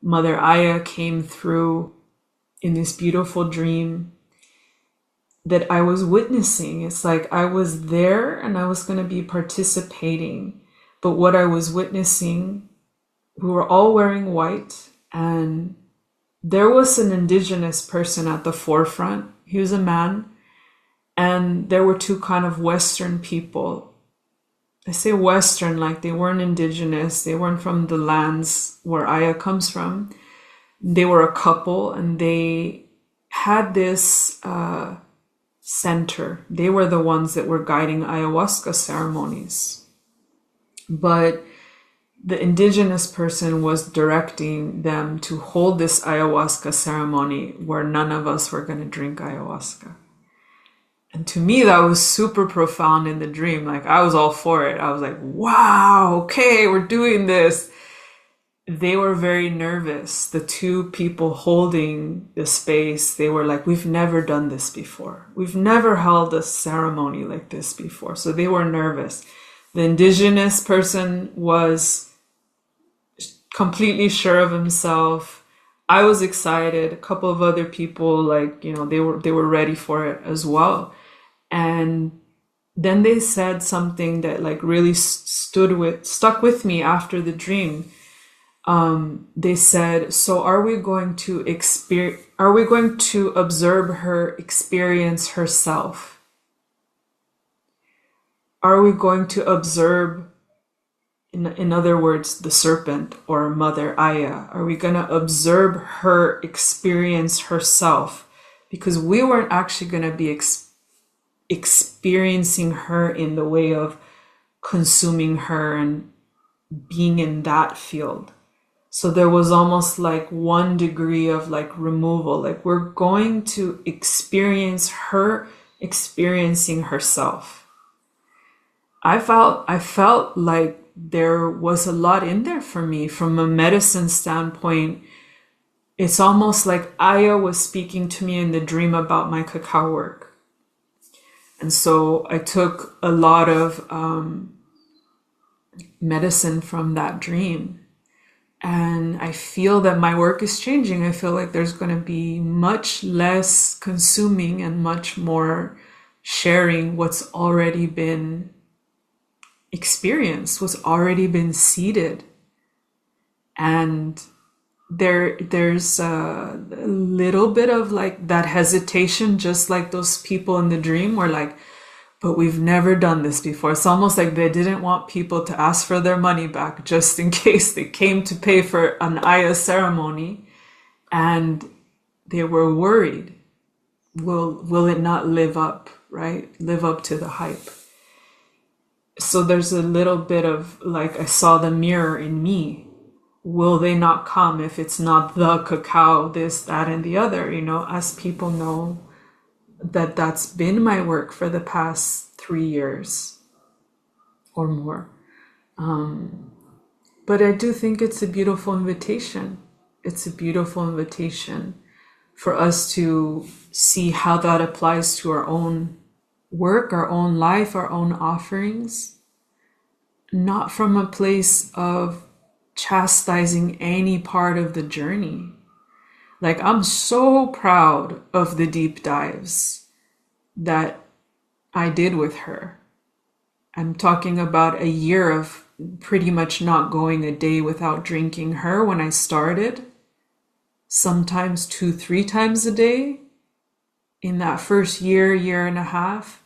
Mother Aya came through in this beautiful dream that I was witnessing. It's like I was there and I was going to be participating. But what I was witnessing, we were all wearing white, and there was an indigenous person at the forefront. He was a man, and there were two kind of Western people. I say Western like they weren't indigenous, they weren't from the lands where Aya comes from. They were a couple, and they had this center. They were the ones that were guiding ayahuasca ceremonies. But the indigenous person was directing them to hold this ayahuasca ceremony where none of us were going to drink ayahuasca. And to me, that was super profound in the dream. Like, I was all for it. I was like, wow, okay, we're doing this. They were very nervous. The two people holding the space, they were like, we've never done this before. We've never held a ceremony like this before. So they were nervous. The indigenous person was completely sure of himself. I was excited. A couple of other people, like, you know, they were ready for it as well. And then they said something that like really stuck with me after the dream. They said, so are we going to observe her experience herself? Are we going to observe, in other words, the serpent or Mother Aya? Are we going to observe her experience herself? Because we weren't actually going to be experiencing her in the way of consuming her and being in that field. So there was almost like 1 degree of like removal. Like, we're going to experience her experiencing herself. I felt like there was a lot in there for me from a medicine standpoint. It's almost like Aya was speaking to me in the dream about my cacao work. And so I took a lot of medicine from that dream. And I feel that my work is changing. I feel like there's going to be much less consuming and much more sharing what's already been experienced, what's already been seeded. And there's a little bit of like that hesitation, just like those people in the dream were like, but we've never done this before. It's almost like they didn't want people to ask for their money back just in case they came to pay for an Aya ceremony, and they were worried. Will it not live up, right? Live up to the hype. So there's a little bit of like, I saw the mirror in me. Will they not come if it's not the cacao, this, that, and the other? You know, as people know, that's been my work for the past 3 years or more. But I do think it's a beautiful invitation. It's a beautiful invitation for us to see how that applies to our own work, our own life, our own offerings, not from a place of chastising any part of the journey. Like, I'm so proud of the deep dives that I did with her. I'm talking about a year of pretty much not going a day without drinking her when I started. Sometimes 2-3 times a day in that first year and a half.